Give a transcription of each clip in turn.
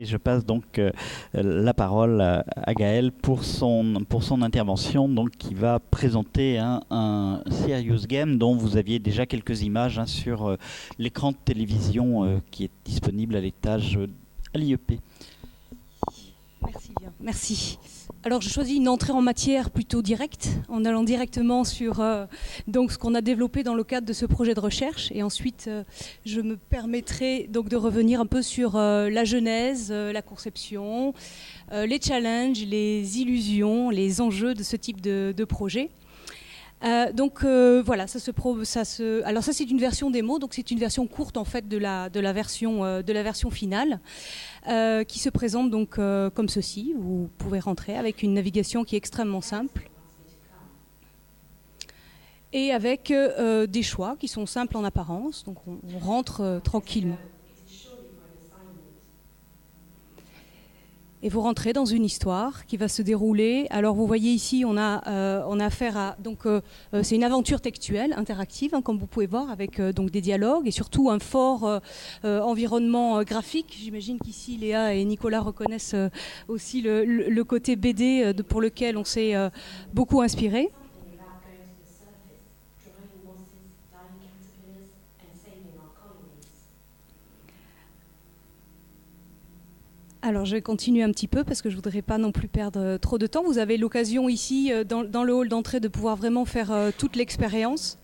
Et je passe donc la parole à Gaël pour son intervention, donc, qui va présenter un serious game dont vous aviez déjà quelques images sur l'écran de télévision qui est disponible à l'étage à l'IEP. Merci bien, merci. Alors je choisis une entrée en matière plutôt directe, en allant directement sur donc ce qu'on a développé dans le cadre de ce projet de recherche. Et ensuite, je me permettrai donc de revenir un peu sur la genèse, la conception, les challenges, les illusions, les enjeux de ce type de projet. Voilà, alors ça c'est une version démo, donc c'est une version courte en fait de la version finale. Qui se présente donc comme ceci. Vous pouvez rentrer avec une navigation qui est extrêmement simple et avec des choix qui sont simples en apparence. Donc on rentre tranquillement. Et vous rentrez dans une histoire qui va se dérouler. Alors vous voyez ici, on a affaire à c'est une aventure textuelle, interactive, comme vous pouvez voir, avec donc des dialogues et surtout un fort environnement graphique. J'imagine qu'ici Léa et Nicolas reconnaissent aussi le côté BD pour lequel on s'est beaucoup inspiré. Alors je vais continuer un petit peu parce que je ne voudrais pas non plus perdre trop de temps. Vous avez l'occasion ici, dans le hall d'entrée, de pouvoir vraiment faire toute l'expérience.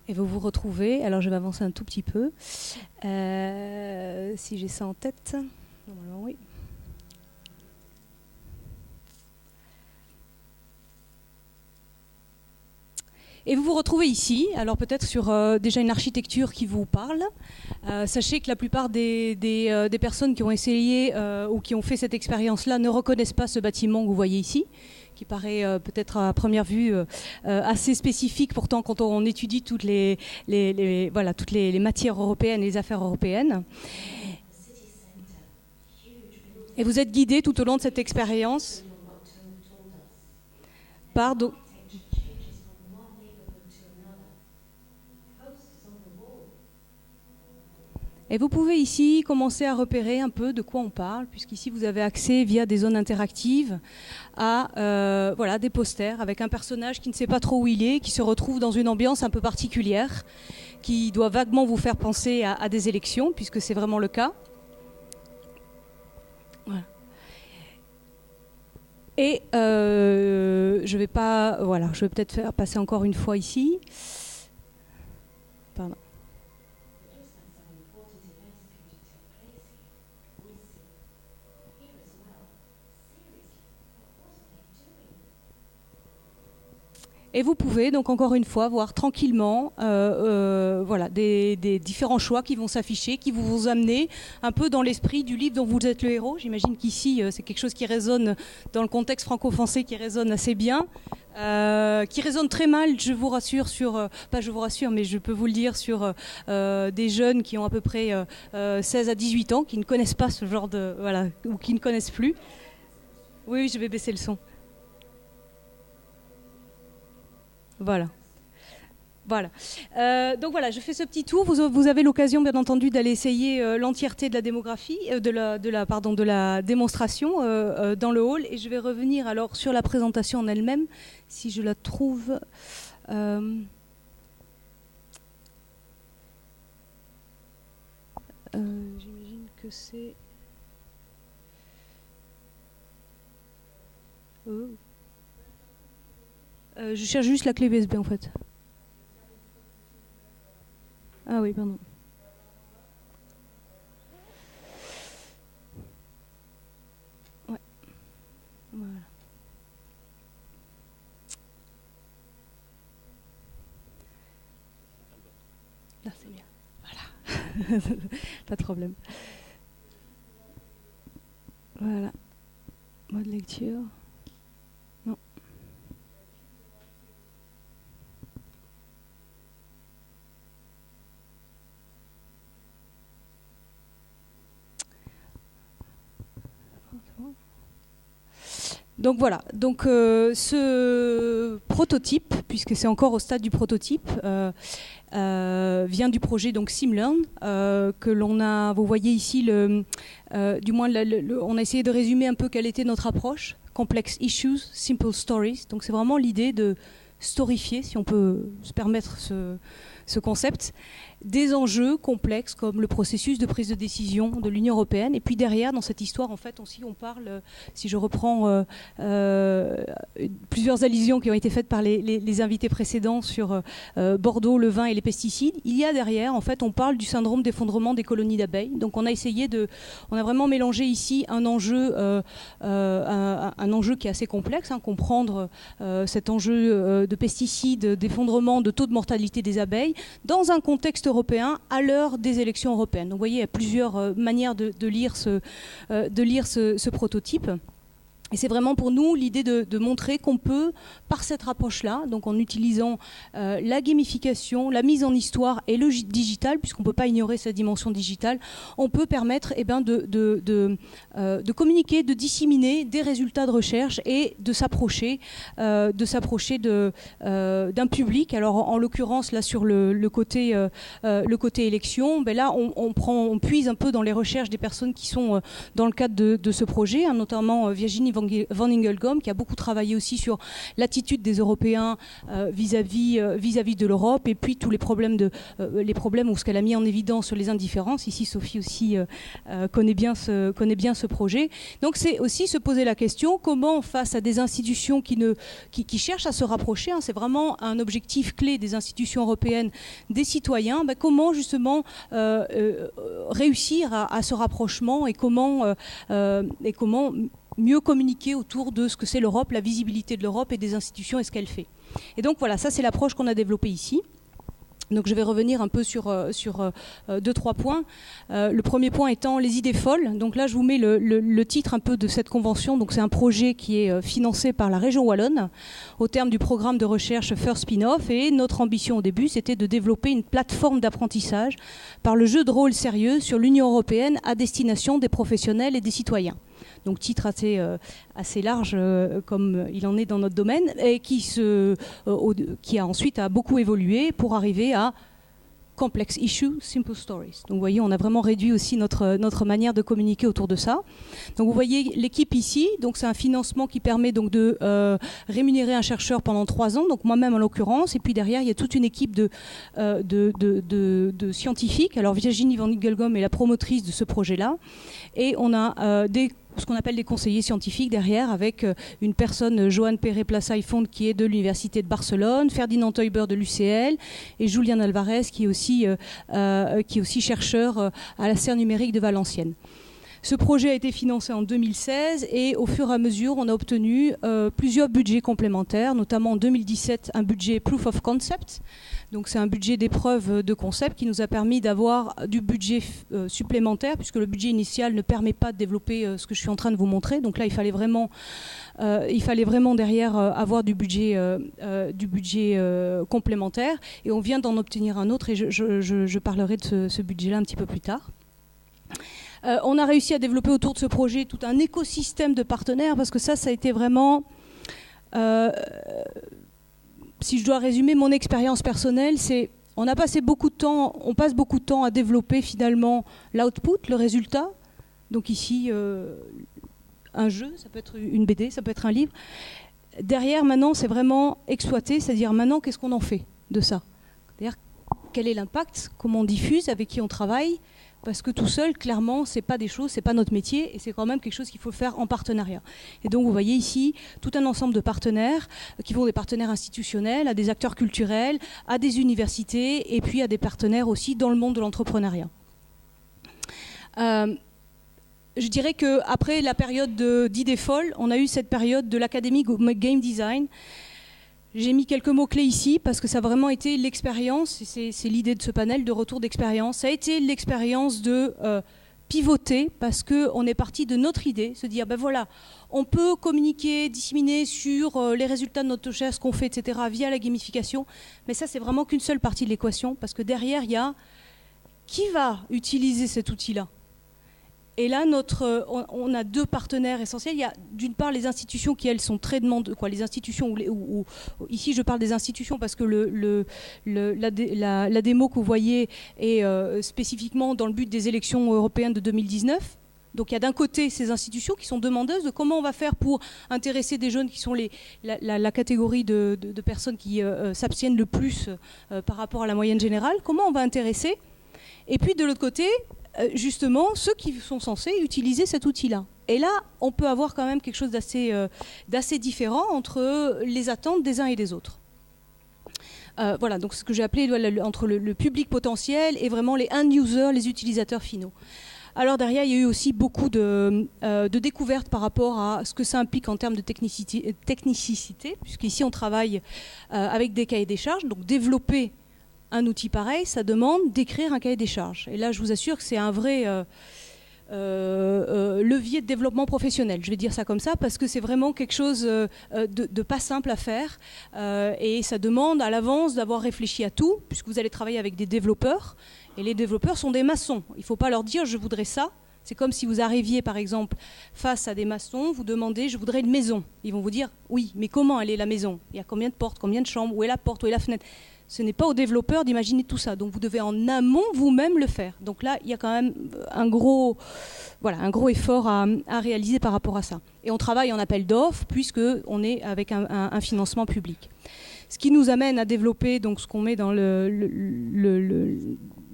Et vous vous retrouvez, alors je vais avancer un tout petit peu, si j'ai ça en tête, normalement oui. Et vous vous retrouvez ici, alors peut-être sur déjà une architecture qui vous parle. Sachez que la plupart des personnes qui ont essayé ou qui ont fait cette expérience-là ne reconnaissent pas ce bâtiment que vous voyez ici, qui paraît peut-être à première vue assez spécifique. Pourtant, quand on étudie toutes les matières européennes et les affaires européennes. Et vous êtes guidé tout au long de cette expérience par... Et vous pouvez ici commencer à repérer un peu de quoi on parle, puisqu'ici vous avez accès via des zones interactives à des posters avec un personnage qui ne sait pas trop où il est, qui se retrouve dans une ambiance un peu particulière, qui doit vaguement vous faire penser à des élections, puisque c'est vraiment le cas. Voilà. Et je vais peut-être faire passer encore une fois ici. Pardon. Et vous pouvez donc encore une fois voir tranquillement des différents choix qui vont s'afficher, qui vont amener un peu dans l'esprit du livre dont vous êtes le héros. J'imagine qu'ici c'est quelque chose qui résonne dans le contexte franco-français, qui résonne assez bien, qui résonne très mal, je vous rassure, pas je vous rassure, mais je peux vous le dire, sur des jeunes qui ont à peu près 16 à 18 ans, qui ne connaissent pas ce genre de... Voilà, ou qui ne connaissent plus. Oui, je vais baisser le son. Voilà. Voilà. Donc voilà, je fais ce petit tour. Vous avez l'occasion, bien entendu, d'aller essayer l'entièreté de la démographie, de la démonstration dans le hall. Et je vais revenir alors sur la présentation en elle-même, si je la trouve. J'imagine que c'est. Je cherche juste la clé USB en fait. Ah oui, pardon. Ouais. Voilà. Là, c'est bien. Voilà. Pas de problème. Voilà. Mode lecture. Non. Donc voilà, donc ce prototype, puisque c'est encore au stade du prototype, vient du projet donc SimLearn, que l'on a, vous voyez ici, du moins on a essayé de résumer un peu quelle était notre approche, Complex Issues, Simple Stories, donc c'est vraiment l'idée de storifier, si on peut se permettre ce concept, des enjeux complexes comme le processus de prise de décision de l'Union européenne. Et puis derrière, dans cette histoire, en fait, aussi, on parle, si je reprends plusieurs allusions qui ont été faites par les invités précédents sur Bordeaux, le vin et les pesticides, il y a derrière, en fait, on parle du syndrome d'effondrement des colonies d'abeilles. Donc on a vraiment mélangé ici un enjeu qui est assez complexe, comprendre cet enjeu de pesticides, d'effondrement, de taux de mortalité des abeilles, dans un contexte européen à l'heure des élections européennes. Donc vous voyez, il y a plusieurs manières de lire ce prototype. Et c'est vraiment pour nous l'idée de montrer qu'on peut, par cette approche-là, donc en utilisant la gamification, la mise en histoire et le digital, puisqu'on ne peut pas ignorer cette dimension digitale, on peut permettre de communiquer, de disséminer des résultats de recherche et de s'approcher d'un public. Alors en l'occurrence, là sur le côté élection, là on puise un peu dans les recherches des personnes qui sont dans le cadre de ce projet, notamment Virginie Van Ingelgom, qui a beaucoup travaillé aussi sur l'attitude des Européens vis-à-vis de l'Europe, et puis tous les problèmes où ce qu'elle a mis en évidence sur les indifférences. Ici, Sophie aussi connaît bien ce projet. Donc c'est aussi se poser la question, comment face à des institutions qui cherchent à se rapprocher, c'est vraiment un objectif clé des institutions européennes, des citoyens, comment justement réussir à ce rapprochement et comment mieux communiquer autour de ce que c'est l'Europe, la visibilité de l'Europe et des institutions et ce qu'elle fait. Et donc voilà, ça c'est l'approche qu'on a développée ici. Donc je vais revenir un peu sur 2-3 points. Le premier point étant les idées folles. Donc là je vous mets le titre un peu de cette convention. Donc c'est un projet qui est financé par la région wallonne au terme du programme de recherche First Spin-off. Et notre ambition au début, c'était de développer une plateforme d'apprentissage par le jeu de rôle sérieux sur l'Union européenne à destination des professionnels et des citoyens. Donc titre assez large comme il en est dans notre domaine, et qui a ensuite beaucoup évolué pour arriver à Complex Issues, Simple Stories. Donc vous voyez, on a vraiment réduit aussi notre manière de communiquer autour de ça. Donc vous voyez l'équipe ici, donc c'est un financement qui permet donc de rémunérer un chercheur pendant 3 ans, donc moi-même en l'occurrence, et puis derrière il y a toute une équipe de scientifiques. Alors Virginie Van Ingelgom est la promotrice de ce projet-là, et on a ce qu'on appelle des conseillers scientifiques derrière, avec une personne, Johan Perret-Plassaifonds, qui est de l'Université de Barcelone, Ferdinand Teuber de l'UCL, et Julian Alvarez, qui est aussi chercheur à la Serre numérique de Valenciennes. Ce projet a été financé en 2016, et au fur et à mesure, on a obtenu plusieurs budgets complémentaires, notamment en 2017, un budget Proof of Concept. Donc c'est un budget d'épreuve de concept qui nous a permis d'avoir du budget supplémentaire, puisque le budget initial ne permet pas de développer ce que je suis en train de vous montrer. Donc là, il fallait vraiment derrière avoir du budget complémentaire. Et on vient d'en obtenir un autre, et je parlerai de ce budget-là un petit peu plus tard. On a réussi à développer autour de ce projet tout un écosystème de partenaires, parce que ça a été vraiment... si je dois résumer mon expérience personnelle, on passe beaucoup de temps à développer finalement l'output, le résultat. Donc ici, un jeu, ça peut être une BD, ça peut être un livre. Derrière, maintenant, c'est vraiment exploiter, c'est-à-dire maintenant, qu'est-ce qu'on en fait de ça ? C'est-à-dire, quel est l'impact, comment on diffuse, avec qui on travaille ? Parce que tout seul, clairement, c'est pas notre métier, et c'est quand même quelque chose qu'il faut faire en partenariat. Et donc, vous voyez ici tout un ensemble de partenaires qui vont des partenaires institutionnels, à des acteurs culturels, à des universités, et puis à des partenaires aussi dans le monde de l'entrepreneuriat. Je dirais qu'après la période d'idées folles, on a eu cette période de l'académie Game Design. J'ai mis quelques mots-clés ici parce que ça a vraiment été l'expérience, et c'est l'idée de ce panel de retour d'expérience. Ça a été l'expérience de pivoter, parce qu'on est parti de notre idée, se dire, voilà, on peut communiquer, disséminer sur les résultats de notre recherche, ce qu'on fait, etc., via la gamification, mais ça, c'est vraiment qu'une seule partie de l'équation, parce que derrière, il y a qui va utiliser cet outil-là. Et là, on a deux partenaires essentiels. Il y a d'une part les institutions qui, elles, sont très demandeuses. Les institutions, ici je parle des institutions parce que la démo que vous voyez est spécifiquement dans le but des élections européennes de 2019. Donc il y a d'un côté ces institutions qui sont demandeuses de comment on va faire pour intéresser des jeunes qui sont la catégorie de personnes qui s'abstiennent le plus par rapport à la moyenne générale. Comment on va intéresser? Et puis de l'autre côté, justement, ceux qui sont censés utiliser cet outil-là. Et là, on peut avoir quand même quelque chose d'assez différent entre les attentes des uns et des autres. Voilà, donc ce que j'ai appelé entre le public potentiel et vraiment les end-users, les utilisateurs finaux. Alors derrière, il y a eu aussi beaucoup de découvertes par rapport à ce que ça implique en termes de technicité, puisqu'ici on travaille avec des cahiers des charges, donc développer un outil pareil, ça demande d'écrire un cahier des charges. Et là, je vous assure que c'est un vrai levier de développement professionnel. Je vais dire ça comme ça parce que c'est vraiment quelque chose de pas simple à faire. Et ça demande à l'avance d'avoir réfléchi à tout, puisque vous allez travailler avec des développeurs. Et les développeurs sont des maçons. Il ne faut pas leur dire « je voudrais ça ». C'est comme si vous arriviez, par exemple, face à des maçons, vous demandez « je voudrais une maison ». Ils vont vous dire « oui, mais comment elle est la maison? Il y a combien de portes, combien de chambres? Où est la porte, où est la fenêtre ?» Ce n'est pas aux développeurs d'imaginer tout ça. Donc vous devez en amont vous-même le faire. Donc là, il y a quand même un gros effort à réaliser par rapport à ça. Et on travaille en appel d'offres puisqu'on est avec un financement public. Ce qui nous amène à développer donc, ce qu'on met dans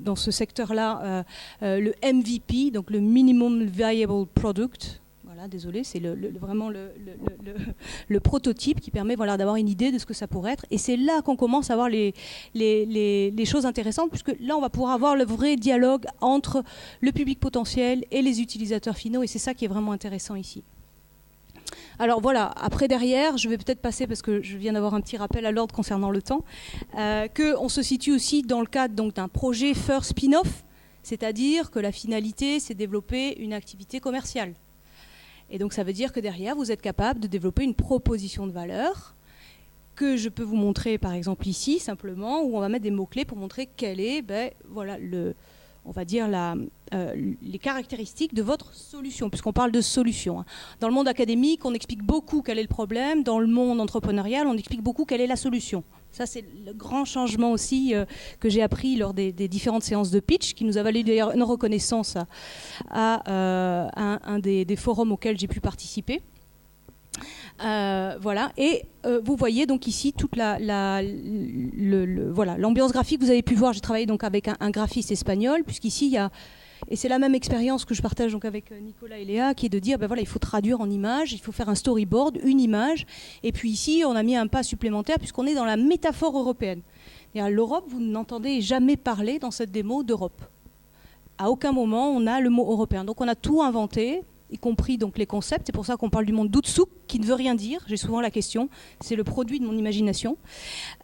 dans ce secteur-là, le MVP, donc le Minimum Viable Product. Voilà, désolé, c'est vraiment le prototype qui permet d'avoir une idée de ce que ça pourrait être. Et c'est là qu'on commence à avoir les choses intéressantes, puisque là, on va pouvoir avoir le vrai dialogue entre le public potentiel et les utilisateurs finaux. Et c'est ça qui est vraiment intéressant ici. Alors voilà, après derrière, je vais peut-être passer, parce que je viens d'avoir un petit rappel à l'ordre concernant le temps, qu'on se situe aussi dans le cadre d'un projet First Spin-off, c'est-à-dire que la finalité, c'est développer une activité commerciale. Et donc ça veut dire que derrière, vous êtes capable de développer une proposition de valeur que je peux vous montrer par exemple ici, simplement, où on va mettre des mots-clés pour montrer quel est, on va dire les caractéristiques de votre solution, puisqu'on parle de solution. Dans le monde académique, on explique beaucoup quel est le problème. Dans le monde entrepreneurial, on explique beaucoup quelle est la solution. Ça, c'est le grand changement aussi que j'ai appris lors des différentes séances de pitch, qui nous a valu d'ailleurs une reconnaissance à un des forums auxquels j'ai pu participer. Voilà, et vous voyez donc ici toute l'ambiance graphique. Vous avez pu voir, j'ai travaillé donc avec un graphiste espagnol, puisqu'ici il y a, et c'est la même expérience que je partage donc avec Nicolas et Léa, qui est de dire il faut traduire en images, il faut faire un storyboard, une image, et puis ici on a mis un pas supplémentaire puisqu'on est dans la métaphore européenne. L'Europe, vous n'entendez jamais parler dans cette démo d'Europe. À aucun moment on a le mot européen, donc on a tout inventé, y compris donc les concepts. C'est pour ça qu'on parle du monde d'Outsuk, qui ne veut rien dire. J'ai souvent la question. C'est le produit de mon imagination.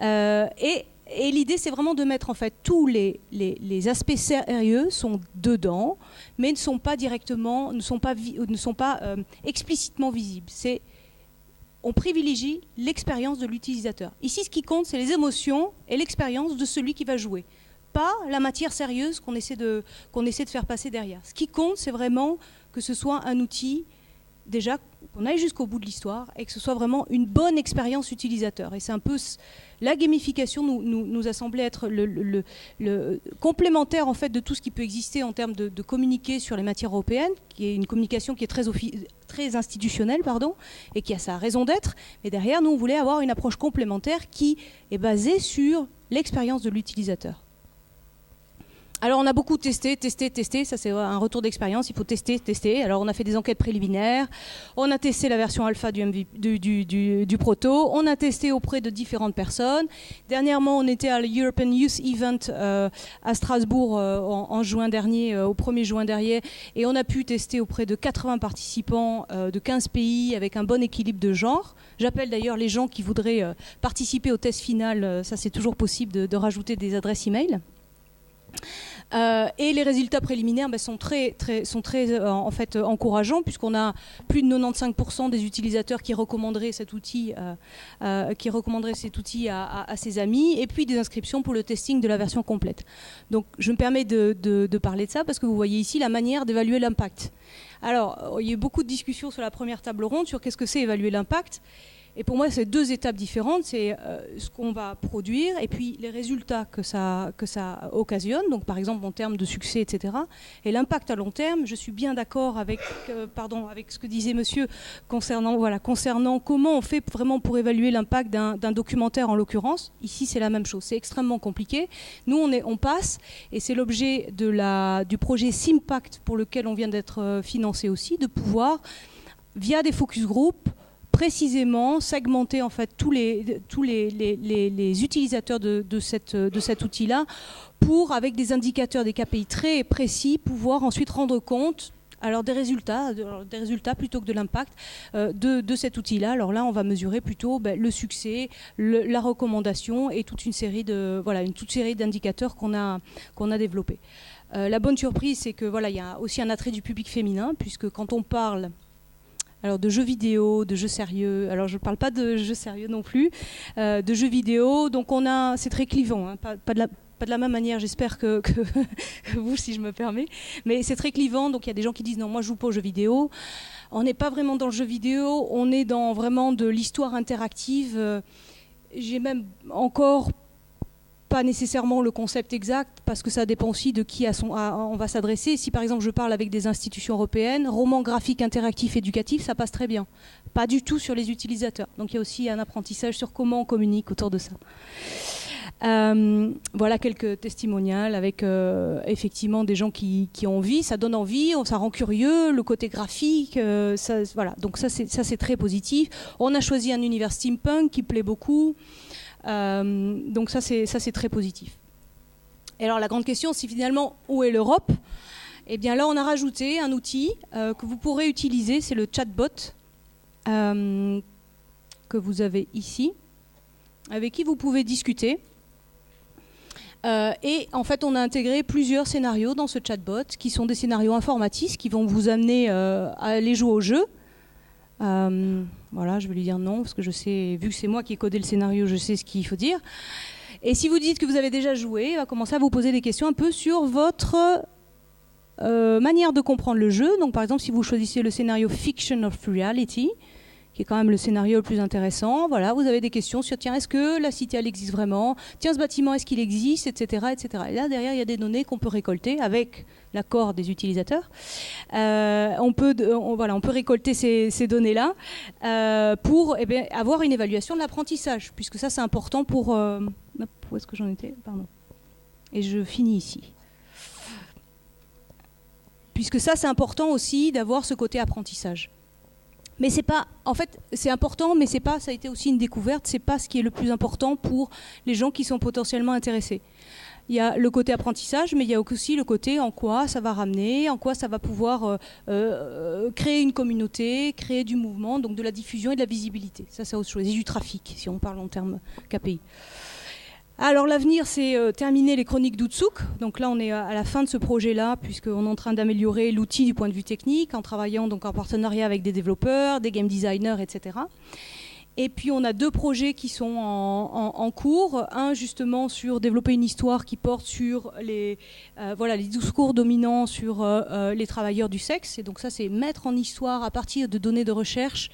Et l'idée, c'est vraiment de mettre en fait tous les aspects sérieux sont dedans, mais ne sont pas directement, ne sont pas explicitement visibles. On privilégie l'expérience de l'utilisateur. Ici, ce qui compte, c'est les émotions et l'expérience de celui qui va jouer. Pas la matière sérieuse qu'on essaie de faire passer derrière. Ce qui compte, c'est vraiment que ce soit un outil, déjà, qu'on aille jusqu'au bout de l'histoire et que ce soit vraiment une bonne expérience utilisateur. Et c'est un peu la gamification nous a semblé être le complémentaire en fait de tout ce qui peut exister en termes de communiquer sur les matières européennes, qui est une communication qui est très institutionnelle, et qui a sa raison d'être. Mais derrière, nous, on voulait avoir une approche complémentaire qui est basée sur l'expérience de l'utilisateur. Alors on a beaucoup testé, ça c'est un retour d'expérience, il faut tester. Alors on a fait des enquêtes préliminaires, on a testé la version alpha du proto, on a testé auprès de différentes personnes. Dernièrement on était à l'European Youth Event à Strasbourg en juin dernier, au 1er juin dernier, et on a pu tester auprès de 80 participants de 15 pays avec un bon équilibre de genre. J'appelle d'ailleurs les gens qui voudraient participer au test final, ça c'est toujours possible de rajouter des adresses e-mail. Et les résultats préliminaires sont très en fait, encourageants, puisqu'on a plus de 95% des utilisateurs qui recommanderaient cet outil, à ses amis, et puis des inscriptions pour le testing de la version complète. Donc je me permets de parler de ça, parce que vous voyez ici la manière d'évaluer l'impact. Alors, il y a eu beaucoup de discussions sur la première table ronde sur qu'est-ce que c'est évaluer l'impact. Et pour moi, c'est deux étapes différentes. C'est ce qu'on va produire et puis les résultats que ça occasionne, donc par exemple en termes de succès, etc. Et l'impact à long terme, je suis bien d'accord avec ce que disait monsieur concernant comment on fait vraiment pour évaluer l'impact d'un documentaire en l'occurrence. Ici, c'est la même chose. C'est extrêmement compliqué. Nous, on passe, et c'est l'objet du projet Simpact pour lequel on vient d'être financé aussi, de pouvoir, via des focus group, précisément segmenter en fait tous les utilisateurs de cet outil-là pour, avec des indicateurs, des KPI très précis, pouvoir ensuite rendre compte des résultats plutôt que de l'impact de cet outil-là. Alors là, on va mesurer plutôt le succès, la recommandation et toute une série d'indicateurs qu'on a développés. La bonne surprise, c'est que il y a aussi un attrait du public féminin, puisque quand on parle de jeux vidéo, de jeux sérieux. Alors je ne parle pas de jeux sérieux non plus, de jeux vidéo. Donc c'est très clivant, hein, pas de la même manière, j'espère que vous, si je me permets. Mais c'est très clivant. Donc il y a des gens qui disent non, moi je joue pas aux jeux vidéo. On n'est pas vraiment dans le jeu vidéo. On est dans vraiment de l'histoire interactive. J'ai même encore pas nécessairement le concept exact, parce que ça dépend aussi de qui on va s'adresser. Si par exemple je parle avec des institutions européennes, roman graphique interactif éducatif, ça passe très bien. Pas du tout sur les utilisateurs. Donc il y a aussi un apprentissage sur comment on communique autour de ça. Voilà quelques testimonials avec effectivement des gens qui ont envie, ça donne envie, ça rend curieux, le côté graphique, voilà. Donc ça c'est très positif. On a choisi un univers steampunk qui plaît beaucoup. Donc ça c'est très positif. Et alors la grande question, c'est finalement où est l'Europe ? Eh bien là on a rajouté un outil que vous pourrez utiliser, c'est le chatbot que vous avez ici, avec qui vous pouvez discuter. Et en fait on a intégré plusieurs scénarios dans ce chatbot qui sont des scénarios informatistes qui vont vous amener à aller jouer au jeu. Voilà, je vais lui dire non, parce que je sais, vu que c'est moi qui ai codé le scénario, je sais ce qu'il faut dire. Et si vous dites que vous avez déjà joué, il va commencer à vous poser des questions un peu sur votre manière de comprendre le jeu. Donc par exemple, si vous choisissez le scénario Fiction of Reality, qui est quand même le scénario le plus intéressant, voilà, vous avez des questions sur tiens, est-ce que la cité elle existe vraiment ? Tiens, ce bâtiment, est-ce qu'il existe, etc., etc. Et là, derrière, il y a des données qu'on peut récolter avec l'accord des utilisateurs. On peut récolter ces données-là pour avoir une évaluation de l'apprentissage, puisque ça, c'est important pour... où est-ce que j'en étais ? Pardon. Et je finis ici. Puisque ça, c'est important aussi d'avoir ce côté apprentissage. Mais c'est pas, en fait, c'est important, mais c'est pas, ça a été aussi une découverte, c'est pas ce qui est le plus important pour les gens qui sont potentiellement intéressés. Il y a le côté apprentissage, mais il y a aussi le côté en quoi ça va ramener, en quoi ça va pouvoir créer une communauté, créer du mouvement, donc de la diffusion et de la visibilité. Ça, c'est autre chose. Et du trafic, si on parle en termes KPI. Alors l'avenir, c'est terminer les chroniques d'Outsuk. Donc là, on est à la fin de ce projet-là, puisqu'on est en train d'améliorer l'outil du point de vue technique, en travaillant donc en partenariat avec des développeurs, des game designers, etc. Et puis on a deux projets qui sont en cours. Un justement sur développer une histoire qui porte sur les discours dominants sur les travailleurs du sexe. Et donc ça, c'est mettre en histoire à partir de données de recherche.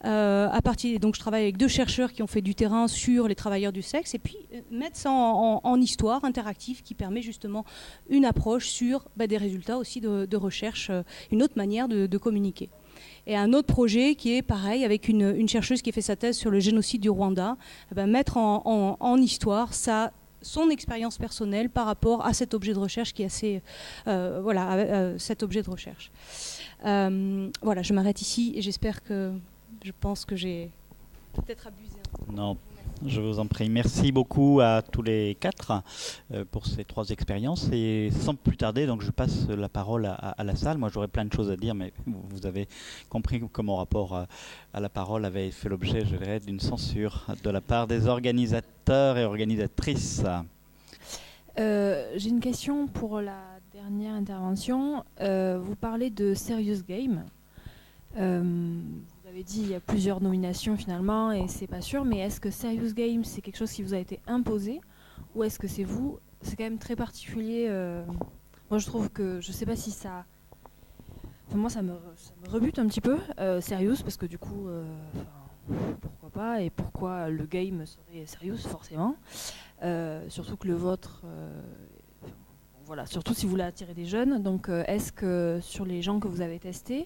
Donc je travaille avec deux chercheurs qui ont fait du terrain sur les travailleurs du sexe, et puis mettre ça en histoire interactive qui permet justement une approche sur des résultats aussi de recherche, une autre manière de communiquer. Et un autre projet qui est pareil, avec une chercheuse qui a fait sa thèse sur le génocide du Rwanda, mettre en histoire son expérience personnelle par rapport à cet objet de recherche qui est assez... cet objet de recherche. Voilà, je m'arrête ici et j'espère que... Je pense que j'ai peut-être abusé. Non, je vous en prie. Merci beaucoup à tous les quatre pour ces trois expériences. Et sans plus tarder, donc je passe la parole à la salle. Moi, j'aurais plein de choses à dire, mais vous avez compris que mon rapport à la parole avait fait l'objet, je dirais, d'une censure de la part des organisateurs et organisatrices. J'ai une question pour la dernière intervention. Vous parlez de Serious Game. Vous avez dit il y a plusieurs nominations finalement et c'est pas sûr, mais est-ce que Serious Game c'est quelque chose qui vous a été imposé ou est-ce que c'est vous? C'est quand même très particulier. Moi je trouve que je sais pas si ça. Enfin, moi ça me rebute un petit peu, Serious, parce que du coup, pourquoi pas et pourquoi le game serait Serious forcément. Surtout que le vôtre. Voilà, surtout si vous voulez attirer des jeunes. Donc est-ce que sur les gens que vous avez testés,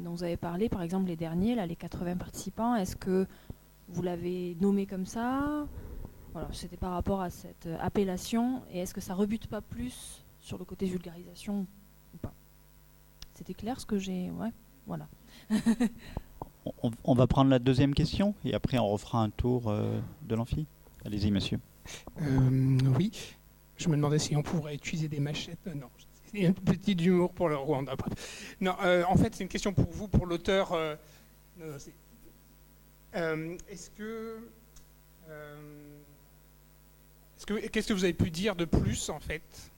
dont vous avez parlé, par exemple les derniers, là, les 80 participants, est-ce que vous l'avez nommé comme ça? Voilà, c'était par rapport à cette appellation. Et est-ce que ça rebute pas plus sur le côté vulgarisation ou pas? C'était clair ce que j'ai... Ouais, voilà. On va prendre la deuxième question et après on refera un tour de l'amphi. Allez-y, monsieur. Oui, je me demandais si on pourrait utiliser des machettes. Non, c'est un petit humour pour le Rwanda. Non, en fait, c'est une question pour vous, pour l'auteur. Qu'est-ce que vous avez pu dire de plus, en fait?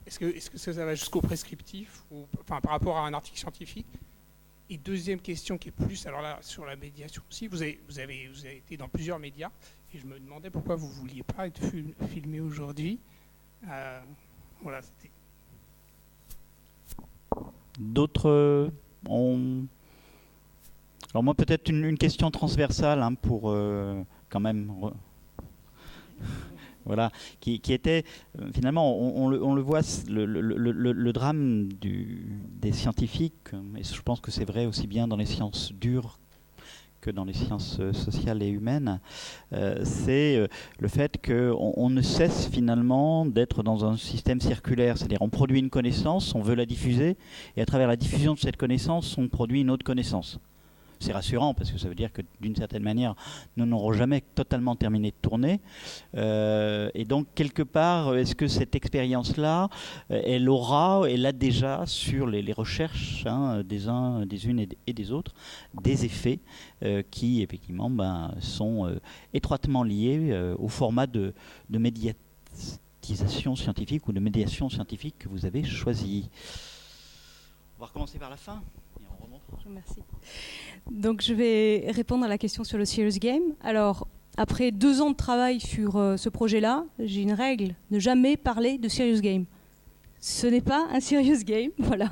Est-ce que ça va jusqu'au prescriptif ou, enfin, par rapport à un article scientifique? Et deuxième question qui est plus, alors là, sur la médiation aussi, vous avez été dans plusieurs médias, et je me demandais pourquoi vous ne vouliez pas être filmé aujourd'hui. Voilà, c'était... D'autres Alors moi, peut-être une question transversale pour quand même... Voilà, qui était finalement, on le voit, le drame des scientifiques, et je pense que c'est vrai aussi bien dans les sciences dures que dans les sciences sociales et humaines, c'est le fait qu'on ne cesse finalement d'être dans un système circulaire, c'est-à-dire on produit une connaissance, on veut la diffuser, et à travers la diffusion de cette connaissance, on produit une autre connaissance. C'est rassurant parce que ça veut dire que d'une certaine manière, nous n'aurons jamais totalement terminé de tourner. Et donc, quelque part, est-ce que cette expérience-là, elle a déjà sur les recherches des uns, des unes et des autres, des effets qui, effectivement, sont étroitement liés au format de médiatisation scientifique ou de médiation scientifique que vous avez choisi. On va recommencer par la fin. Merci. Donc je vais répondre à la question sur le Serious Game. Alors, après 2 ans de travail sur ce projet-là, j'ai une règle, ne jamais parler de Serious Game. Ce n'est pas un Serious Game, voilà.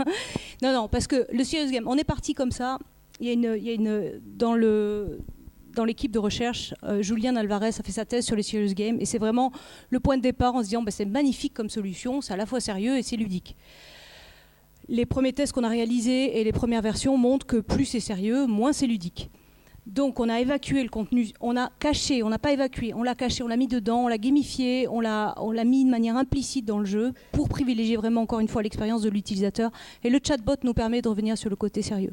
Non, parce que le Serious Game, on est parti comme ça. Dans l'équipe de recherche, Julian Alvarez a fait sa thèse sur les Serious Games, et c'est vraiment le point de départ en se disant c'est magnifique comme solution, c'est à la fois sérieux et c'est ludique. Les premiers tests qu'on a réalisés et les premières versions montrent que plus c'est sérieux, moins c'est ludique. Donc on a évacué le contenu, on a caché, on n'a pas évacué, on l'a caché, on l'a mis dedans, on l'a gamifié, on l'a mis de manière implicite dans le jeu pour privilégier vraiment encore une fois l'expérience de l'utilisateur. Et le chatbot nous permet de revenir sur le côté sérieux.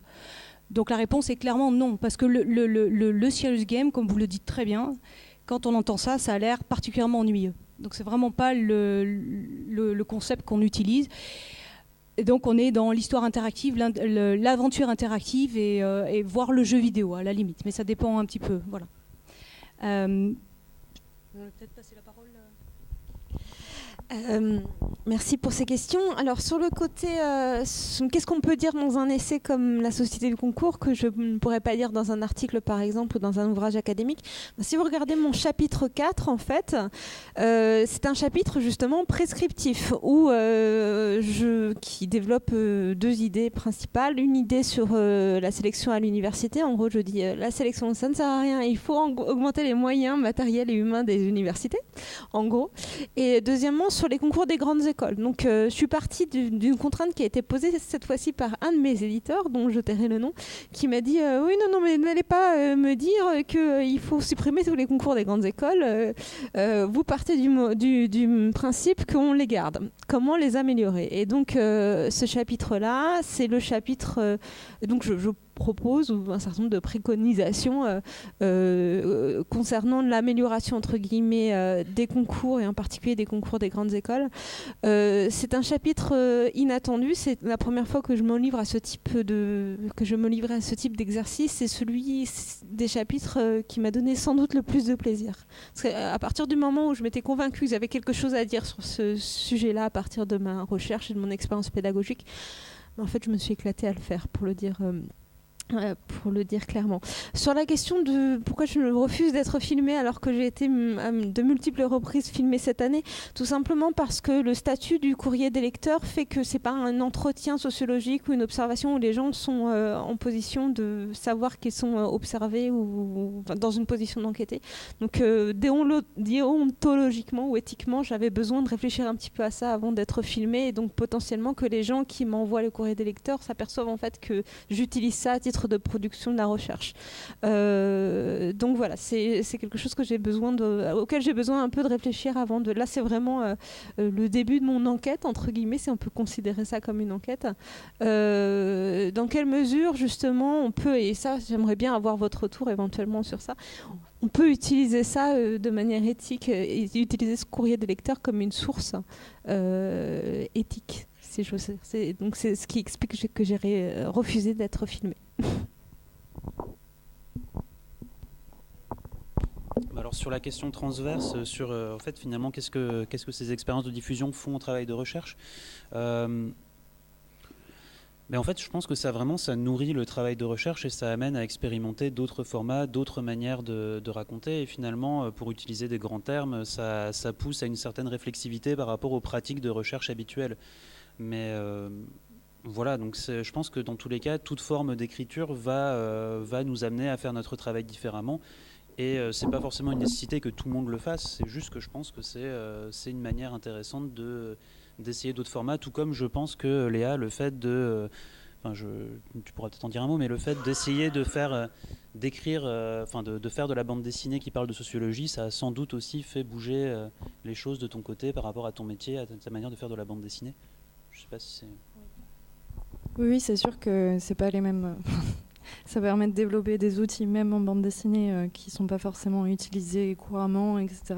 Donc la réponse est clairement non, parce que le Serious Game, comme vous le dites très bien, quand on entend ça, ça a l'air particulièrement ennuyeux. Donc c'est vraiment pas le concept qu'on utilise. Et donc on est dans l'histoire interactive, l'aventure interactive et voir le jeu vidéo à la limite. Mais ça dépend un petit peu. Voilà. On va peut-être passer la parole. Merci pour ces questions. Alors sur le côté, qu'est-ce qu'on peut dire dans un essai comme la Société du concours que je ne pourrais pas dire dans un article par exemple ou dans un ouvrage académique? Si vous regardez mon chapitre 4 en fait, c'est un chapitre justement prescriptif où qui développe 2 idées principales. Une idée sur la sélection à l'université. En gros je dis la sélection ça ne sert à rien, il faut augmenter les moyens matériels et humains des universités en gros. Et deuxièmement sur les concours des grandes écoles. Donc je suis partie d'une contrainte qui a été posée cette fois-ci par un de mes éditeurs, dont je tairai le nom, qui m'a dit oui non mais n'allez pas me dire qu'il faut supprimer tous les concours des grandes écoles, vous partez du principe qu'on les garde. Comment les améliorer? Et donc ce chapitre-là, c'est le chapitre donc je propose ou un certain nombre de préconisations concernant l'amélioration entre guillemets des concours et en particulier des concours des grandes écoles. C'est un chapitre inattendu. C'est la première fois que je me livre à ce type d'exercice. C'est celui des chapitres qui m'a donné sans doute le plus de plaisir. Parce qu'à partir du moment où je m'étais convaincue que j'avais quelque chose à dire sur ce sujet-là, à partir de ma recherche et de mon expérience pédagogique, en fait, je me suis éclatée à le faire, pour le dire clairement. Sur la question de pourquoi je refuse d'être filmée alors que j'ai été à de multiples reprises filmée cette année, tout simplement parce que le statut du courrier des lecteurs fait que c'est pas un entretien sociologique ou une observation où les gens sont en position de savoir qu'ils sont observés ou dans une position d'enquêter. Donc déontologiquement ou éthiquement, j'avais besoin de réfléchir un petit peu à ça avant d'être filmée, et donc potentiellement que les gens qui m'envoient le courrier des lecteurs s'aperçoivent en fait que j'utilise ça à titre de production de la recherche. Donc voilà, c'est quelque chose que auquel j'ai besoin un peu de réfléchir avant de... Là, c'est vraiment le début de mon enquête, entre guillemets, si on peut considérer ça comme une enquête. Dans quelle mesure, justement, on peut, et ça, j'aimerais bien avoir votre retour éventuellement sur ça, on peut utiliser ça de manière éthique et utiliser ce courrier des lecteurs comme une source éthique. Donc c'est ce qui explique que j'ai refusé d'être filmée. Alors sur la question transverse, en fait finalement qu'est-ce que ces expériences de diffusion font au travail de recherche, mais en fait je pense que ça nourrit le travail de recherche et ça amène à expérimenter d'autres formats, d'autres manières de raconter, et finalement pour utiliser des grands termes, ça pousse à une certaine réflexivité par rapport aux pratiques de recherche habituelles. Mais voilà, donc je pense que dans tous les cas, toute forme d'écriture va nous amener à faire notre travail différemment. Et c'est pas forcément une nécessité que tout le monde le fasse, c'est juste que je pense que c'est une manière intéressante d'essayer d'autres formats, tout comme je pense que Léa, le fait de... tu pourras peut-être en dire un mot, mais le fait d'essayer de faire de faire de la bande dessinée qui parle de sociologie, ça a sans doute aussi fait bouger les choses de ton côté par rapport à ton métier, à ta manière de faire de la bande dessinée. Je sais pas si c'est... Oui, c'est sûr que c'est pas les mêmes. Ça permet de développer des outils, même en bande dessinée, qui ne sont pas forcément utilisés couramment, etc.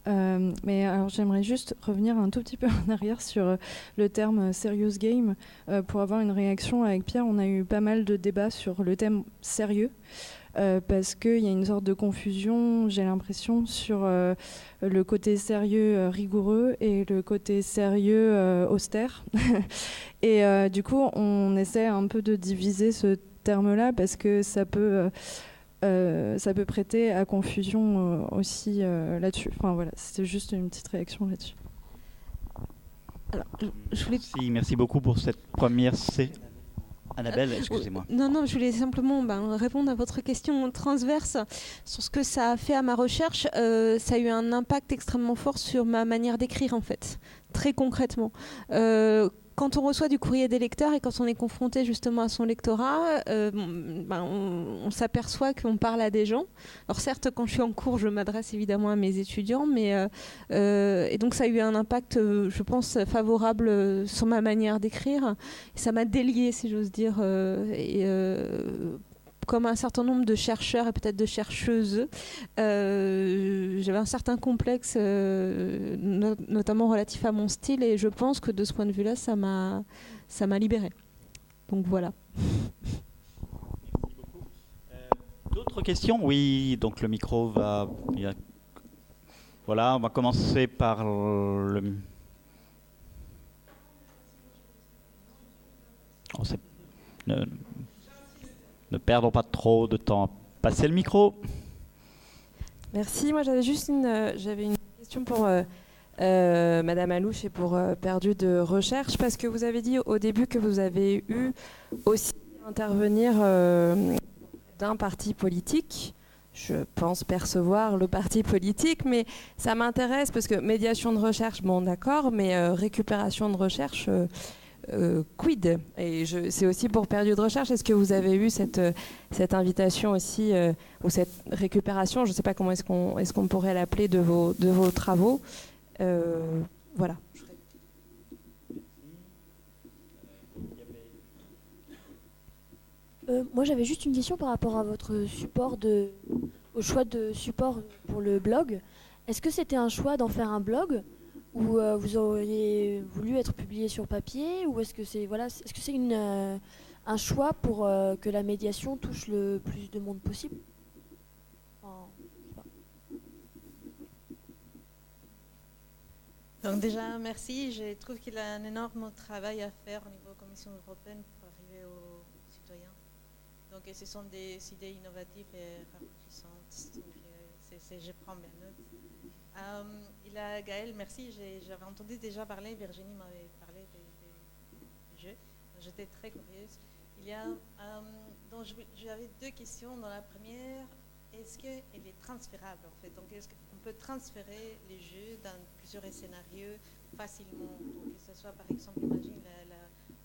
Mais alors j'aimerais juste revenir un tout petit peu en arrière sur le terme serious game pour avoir une réaction avec Pierre. On a eu pas mal de débats sur le thème sérieux. Parce qu'il y a une sorte de confusion, j'ai l'impression, sur le côté sérieux rigoureux et le côté sérieux austère. Et du coup, on essaie un peu de diviser ce terme-là parce que ça peut prêter à confusion aussi là-dessus. Enfin voilà, c'était juste une petite réaction là-dessus. Alors, Merci beaucoup pour cette première Annabelle, excusez-moi. Non, je voulais simplement répondre à votre question transverse sur ce que ça a fait à ma recherche. Ça a eu un impact extrêmement fort sur ma manière d'écrire, en fait, très concrètement. Quand on reçoit du courrier des lecteurs et quand on est confronté justement à son lectorat, on s'aperçoit qu'on parle à des gens. Alors certes, quand je suis en cours, je m'adresse évidemment à mes étudiants, mais et donc ça a eu un impact, je pense, favorable sur ma manière d'écrire. Ça m'a déliée, si j'ose dire, comme un certain nombre de chercheurs et peut-être de chercheuses, j'avais un certain complexe, notamment relatif à mon style, et je pense que de ce point de vue-là, ça m'a libérée. Donc voilà. Merci beaucoup. D'autres questions? Oui, donc le micro va... Voilà, on va commencer par le... Ne perdons pas trop de temps. Passez le micro. Merci. Moi, j'avais juste une question pour Madame Alouche et pour Perdu de recherche, parce que vous avez dit au début que vous avez eu aussi à intervenir d'un parti politique. Je pense percevoir le parti politique, mais ça m'intéresse parce que médiation de recherche, bon d'accord, mais récupération de recherche... quid? Et c'est aussi pour Perdu de recherche. Est-ce que vous avez eu cette invitation aussi ou cette récupération, je ne sais pas comment est-ce qu'on pourrait l'appeler, de vos travaux, voilà. Moi, j'avais juste une question par rapport à votre au choix de support pour le blog. Est-ce que c'était un choix d'en faire un blog ou vous auriez voulu être publié sur papier, ou est-ce que c'est un choix pour que la médiation touche le plus de monde possible? Enfin, je sais pas. Donc déjà, merci. Je trouve qu'il y a un énorme travail à faire au niveau de la Commission européenne pour arriver aux citoyens. Donc ce sont des idées innovatives et rafraîchissantes. Donc, je prends bien note. Il a Gaël, merci. J'avais entendu déjà parler, Virginie m'avait parlé des jeux. J'étais très curieuse. Donc j'avais deux questions. Dans la première, est-ce qu'elle est transférable en fait? Donc est-ce qu'on peut transférer les jeux dans plusieurs scénarios facilement? Donc, que ce soit par exemple, imagine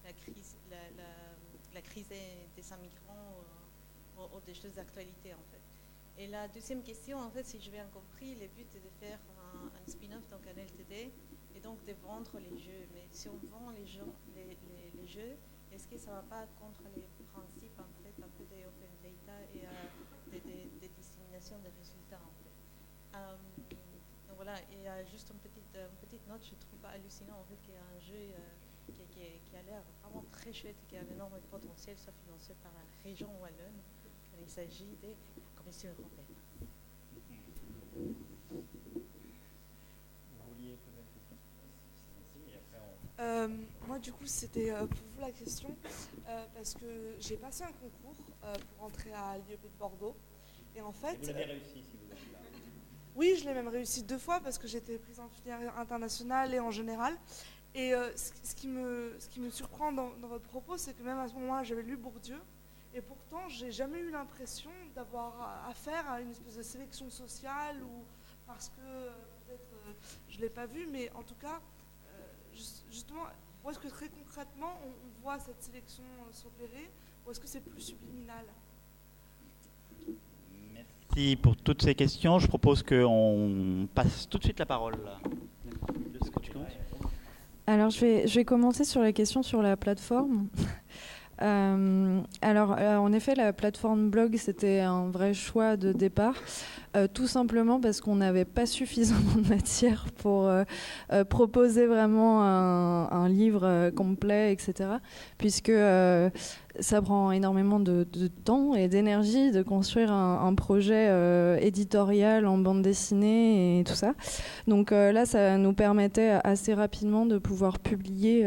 la crise des immigrants ou des choses d'actualité en fait. Et la deuxième question, en fait, si j'ai bien compris, le but est de faire un spin-off, donc un LTD, et donc de vendre les jeux. Mais si on vend les jeux, est-ce que ça ne va pas contre les principes en fait, un peu des open data et des disséminations des résultats en fait. Donc voilà, et juste une petite note, je trouve hallucinant en fait qu'il y a un jeu qui a l'air vraiment très chouette, qui a un énorme potentiel, soit financé par la région wallonne, quand il s'agit des Commission européenne. Moi, du coup, c'était pour vous la question, parce que j'ai passé un concours pour entrer à l'IEP de Bordeaux. Et en fait, vous l'avez réussi si vous êtes là. Oui, je l'ai même réussi 2 fois parce que j'étais prise en filière internationale et en général. Et ce qui me surprend dans votre propos, c'est que même à ce moment-là, j'avais lu Bourdieu. Et pourtant, j'ai jamais eu l'impression d'avoir affaire à une espèce de sélection sociale, ou parce que peut-être je l'ai pas vu, mais en tout cas, justement, où est-ce que très concrètement on voit cette sélection s'opérer, ou est-ce que c'est plus subliminal? Merci pour toutes ces questions. Je propose qu'on passe tout de suite la parole. Alors, je vais commencer sur la question sur la plateforme. En effet, la plateforme blog, c'était un vrai choix de départ, tout simplement parce qu'on n'avait pas suffisamment de matière pour proposer vraiment un livre complet, etc. Puisque ça prend énormément de temps et d'énergie de construire un projet éditorial en bande dessinée et tout ça. Donc là, ça nous permettait assez rapidement de pouvoir publier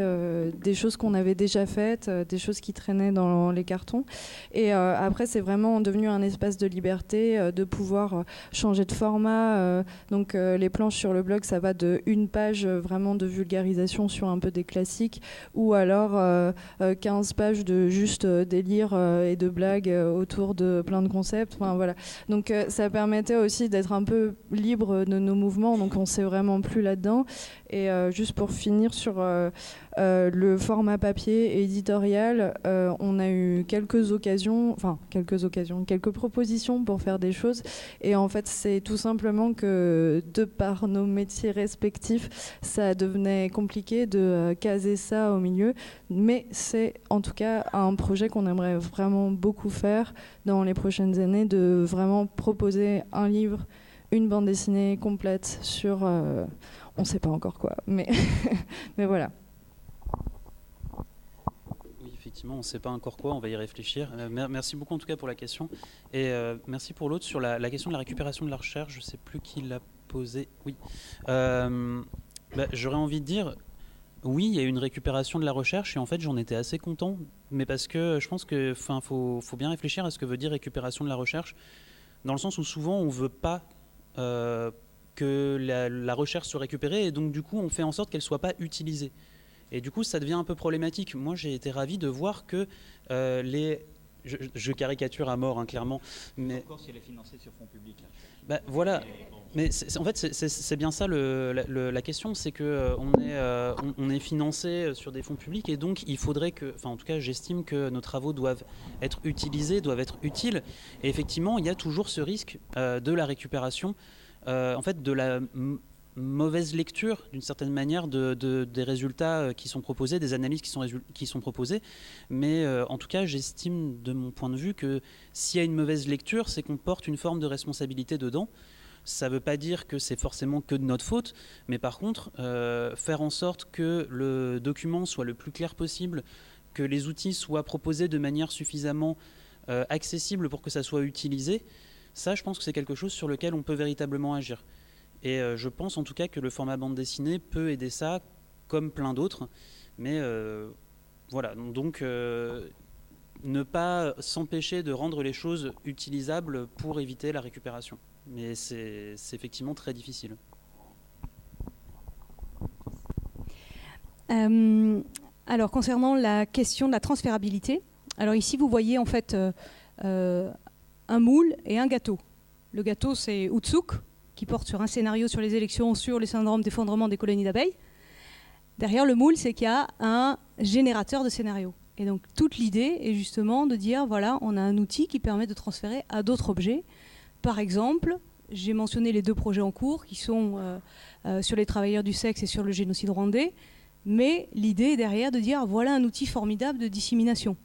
des choses qu'on avait déjà faites, des choses qui traînaient dans les cartons. Et après, c'est vraiment devenu un espace de liberté, de pouvoir changer de format. Donc les planches sur le blog, ça va de une page vraiment de vulgarisation sur un peu des classiques, ou alors 15 pages de juste délire et de blagues autour de plein de concepts. Enfin, voilà. Donc ça permettait aussi d'être un peu libre de nos mouvements, donc on ne s'est vraiment plus là-dedans. Et juste pour finir sur le format papier éditorial, on a eu quelques propositions pour faire des choses. Et en fait, c'est tout simplement que, de par nos métiers respectifs, ça devenait compliqué de caser ça au milieu. Mais c'est en tout cas un projet qu'on aimerait vraiment beaucoup faire dans les prochaines années, de vraiment proposer un livre, une bande dessinée complète sur... on ne sait pas encore quoi, mais, mais voilà. Oui, effectivement, on ne sait pas encore quoi, on va y réfléchir. Merci beaucoup en tout cas pour la question. Et merci pour l'autre sur la question de la récupération de la recherche. Je ne sais plus qui l'a posée. Oui. J'aurais envie de dire... Oui, il y a eu une récupération de la recherche et en fait j'en étais assez content, mais parce que je pense qu'il faut bien réfléchir à ce que veut dire récupération de la recherche, dans le sens où souvent on ne veut pas que la recherche soit récupérée et donc du coup on fait en sorte qu'elle ne soit pas utilisée. Et du coup ça devient un peu problématique. Moi j'ai été ravi de voir que je caricature à mort, hein, clairement. Mais encore si elle est financée sur fonds publics. Voilà. Mais en fait, c'est bien ça la question, c'est que on est financé sur des fonds publics et donc il faudrait que, en tout cas, j'estime que nos travaux doivent être utilisés, doivent être utiles. Et effectivement, il y a toujours ce risque de la récupération, en fait, de la mauvaise lecture d'une certaine manière des résultats qui sont proposés, des analyses qui sont proposées, mais en tout cas j'estime de mon point de vue que s'il y a une mauvaise lecture, c'est qu'on porte une forme de responsabilité dedans. Ça ne veut pas dire que c'est forcément que de notre faute, mais par contre faire en sorte que le document soit le plus clair possible, que les outils soient proposés de manière suffisamment accessible pour que ça soit utilisé, ça je pense que c'est quelque chose sur lequel on peut véritablement agir. Et je pense en tout cas que le format bande dessinée peut aider ça, comme plein d'autres. Mais voilà, donc ne pas s'empêcher de rendre les choses utilisables pour éviter la récupération. Mais c'est effectivement très difficile. Alors concernant la question de la transférabilité, alors ici vous voyez en fait un moule et un gâteau. Le gâteau c'est Outsuk, qui porte sur un scénario sur les élections, sur les syndromes d'effondrement des colonies d'abeilles. Derrière le moule, c'est qu'il y a un générateur de scénarios. Et donc toute l'idée est justement de dire, voilà, on a un outil qui permet de transférer à d'autres objets. Par exemple, j'ai mentionné les 2 projets en cours qui sont sur les travailleurs du sexe et sur le génocide rwandais. Mais l'idée est derrière de dire, voilà un outil formidable de dissémination.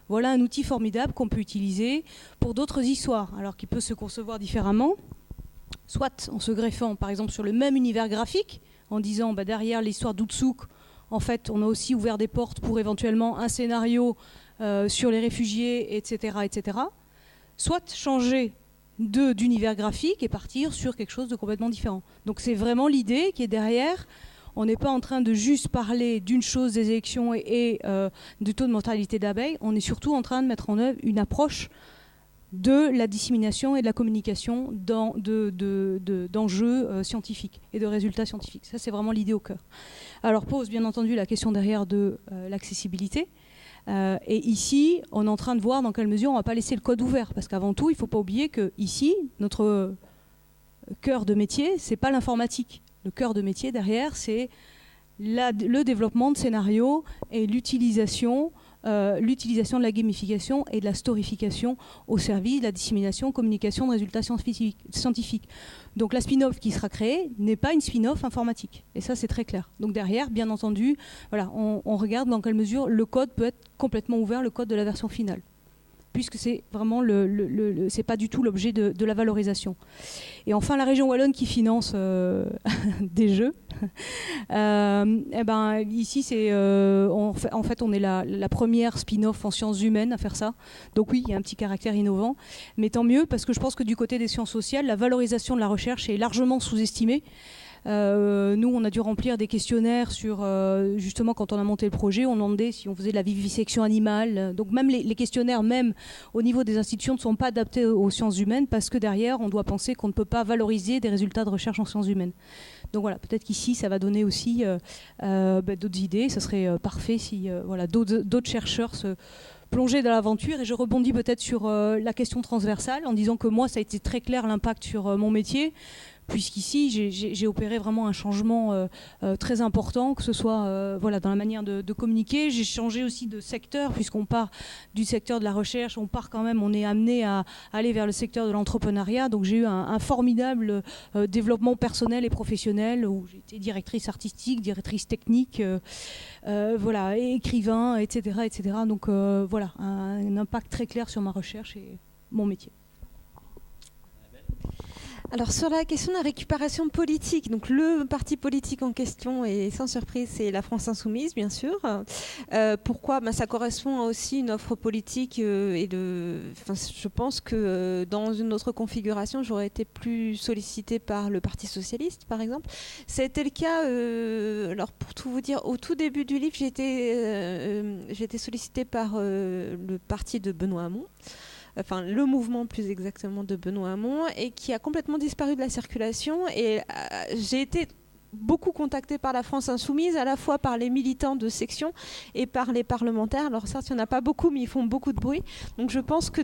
Voilà un outil formidable qu'on peut utiliser pour d'autres histoires, alors qu'il peut se concevoir différemment. Soit en se greffant par exemple sur le même univers graphique, en disant derrière l'histoire d'Outsuk, en fait on a aussi ouvert des portes pour éventuellement un scénario sur les réfugiés, etc., etc. Soit changer d'univers graphique et partir sur quelque chose de complètement différent. Donc c'est vraiment l'idée qui est derrière. On n'est pas en train de juste parler d'une chose, des élections et du taux de mortalité d'abeilles, on est surtout en train de mettre en œuvre une approche de la dissémination et de la communication d'enjeux scientifiques et de résultats scientifiques. Ça, c'est vraiment l'idée au cœur. Alors, pose bien entendu la question derrière de l'accessibilité. Et ici, on est en train de voir dans quelle mesure on ne va pas laisser le code ouvert. Parce qu'avant tout, il ne faut pas oublier que ici, notre cœur de métier, ce n'est pas l'informatique. Le cœur de métier derrière, c'est le développement de scénarios et l'utilisation de la gamification et de la storification au service de la dissémination, communication de résultats scientifiques. Donc la spin-off qui sera créée n'est pas une spin-off informatique. Et ça, c'est très clair. Donc derrière, bien entendu, voilà, on regarde dans quelle mesure le code peut être complètement ouvert, le code de la version finale. Puisque c'est vraiment c'est pas du tout l'objet de la valorisation. Et enfin, la région wallonne qui finance des jeux. Ici, c'est en fait, on est la première spin-off en sciences humaines à faire ça. Donc oui, il y a un petit caractère innovant, mais tant mieux parce que je pense que du côté des sciences sociales, la valorisation de la recherche est largement sous-estimée. Nous, on a dû remplir des questionnaires sur, justement, quand on a monté le projet, on demandait si on faisait de la vivisection animale. Donc même les questionnaires, même au niveau des institutions, ne sont pas adaptés aux sciences humaines parce que derrière, on doit penser qu'on ne peut pas valoriser des résultats de recherche en sciences humaines. Donc voilà, peut-être qu'ici, ça va donner aussi d'autres idées. Ce serait parfait si d'autres chercheurs se plongeaient dans l'aventure. Et je rebondis peut-être sur la question transversale en disant que moi, ça a été très clair l'impact sur mon métier. Puisqu'ici, j'ai opéré vraiment un changement très important, que ce soit dans la manière de communiquer. J'ai changé aussi de secteur, puisqu'on part du secteur de la recherche, on est amené à aller vers le secteur de l'entrepreneuriat. Donc j'ai eu un formidable développement personnel et professionnel, où j'ai été directrice artistique, directrice technique, écrivain, etc., etc. Donc un impact très clair sur ma recherche et mon métier. Alors sur la question de la récupération politique, donc le parti politique en question, et sans surprise, c'est la France Insoumise, bien sûr. Pourquoi ? Ça correspond à aussi une offre politique je pense que dans une autre configuration, j'aurais été plus sollicitée par le Parti Socialiste, par exemple. Ça a été le cas, alors pour tout vous dire, au tout début du livre, j'ai été sollicitée par le parti de Benoît Hamon. Enfin le mouvement plus exactement de Benoît Hamon, et qui a complètement disparu de la circulation. Et j'ai été beaucoup contactée par la France Insoumise, à la fois par les militants de section et par les parlementaires. Alors certes, il n'y en a pas beaucoup, mais ils font beaucoup de bruit. Donc je pense que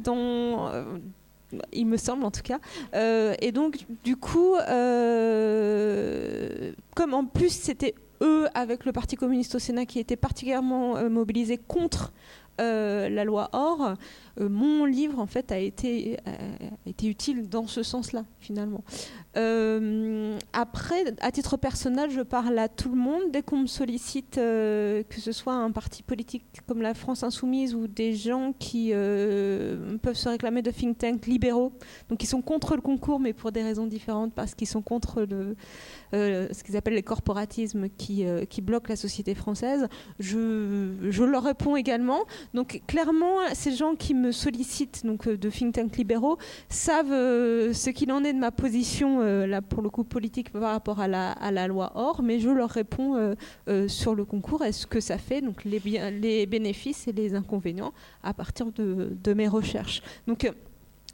il me semble en tout cas. Et donc du coup, comme en plus c'était eux, avec le Parti communiste au Sénat, qui étaient particulièrement mobilisés contre la loi OR, mon livre en fait a été utile dans ce sens-là finalement. Après, à titre personnel, je parle à tout le monde dès qu'on me sollicite, que ce soit un parti politique comme la France Insoumise ou des gens qui peuvent se réclamer de think tanks libéraux, donc qui sont contre le concours mais pour des raisons différentes, parce qu'ils sont contre ce qu'ils appellent les corporatismes qui bloquent la société française. Je leur réponds également. Donc clairement, ces gens qui me sollicitent donc, de think tanks libéraux savent ce qu'il en est de ma position, là pour le coup politique par rapport à la loi OR, mais je leur réponds sur le concours et ce que ça fait, donc les bénéfices et les inconvénients à partir de mes recherches. Donc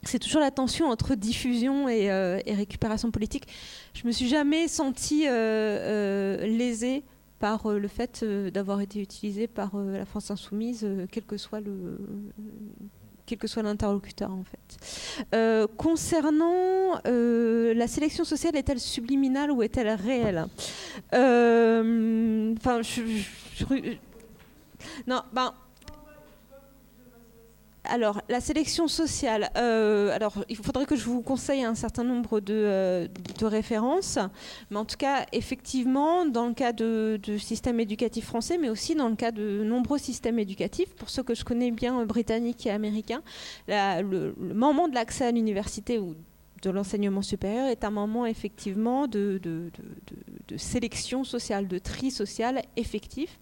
c'est toujours la tension entre diffusion et récupération politique. Je me suis jamais sentie lésée par le fait d'avoir été utilisée par la France Insoumise, quel que soit l'interlocuteur en fait. Concernant la sélection sociale, est-elle subliminale ou est-elle réelle? Non, alors, la sélection sociale, il faudrait que je vous conseille un certain nombre de références, mais en tout cas, effectivement, dans le cas du système éducatif français, mais aussi dans le cas de nombreux systèmes éducatifs, pour ceux que je connais bien, britanniques et américains, le moment de l'accès à l'université ou de l'enseignement supérieur est un moment effectivement de sélection sociale, de tri social effectif,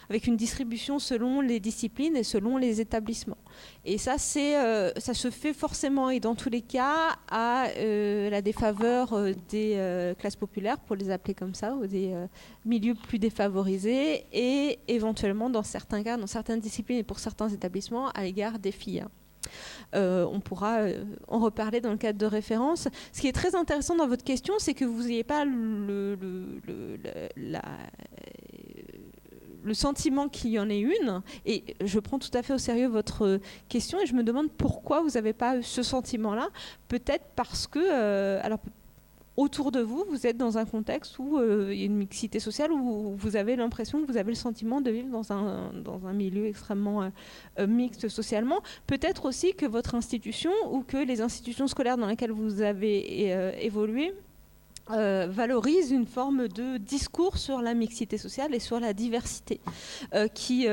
avec une distribution selon les disciplines et selon les établissements. Et ça, ça se fait forcément et dans tous les cas à la défaveur des classes populaires, pour les appeler comme ça, ou des milieux plus défavorisés, et éventuellement dans certains cas, dans certaines disciplines et pour certains établissements, à l'égard des filles. On pourra en reparler dans le cadre de référence. Ce qui est très intéressant dans votre question, c'est que vous n'ayez pas le sentiment qu'il y en ait une, et je prends tout à fait au sérieux votre question et je me demande pourquoi vous n'avez pas ce sentiment-là. Peut-être parce que autour de vous, vous êtes dans un contexte où il y a une mixité sociale, où vous avez l'impression que vous avez le sentiment de vivre dans un milieu extrêmement mixte socialement. Peut-être aussi que votre institution ou que les institutions scolaires dans lesquelles vous avez évolué valorisent une forme de discours sur la mixité sociale et sur la diversité qui...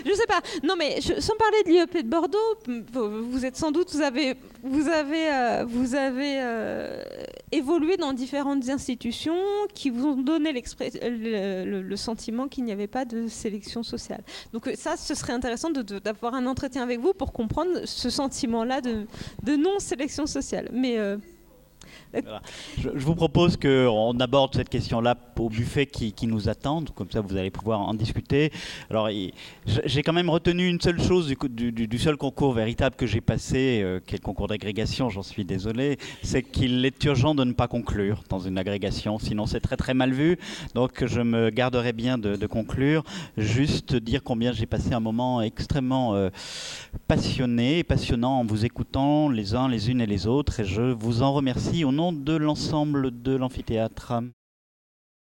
Je sais pas. Non, mais sans parler de l'IEP de Bordeaux, vous êtes sans doute, vous avez évolué dans différentes institutions qui vous ont donné le sentiment qu'il n'y avait pas de sélection sociale. Donc ça, ce serait intéressant d'avoir un entretien avec vous pour comprendre ce sentiment-là de non-sélection sociale. Mais voilà. Je vous propose qu'on aborde cette question-là au buffet qui nous attend, comme ça vous allez pouvoir en discuter. Alors, j'ai quand même retenu une seule chose du seul concours véritable que j'ai passé, qui est le concours d'agrégation, j'en suis désolé, c'est qu'il est urgent de ne pas conclure dans une agrégation, sinon c'est très très mal vu. Donc je me garderai bien de conclure, juste dire combien j'ai passé un moment extrêmement passionné et passionnant en vous écoutant les uns, les unes et les autres, et je vous en remercie au nom de l'ensemble de l'amphithéâtre.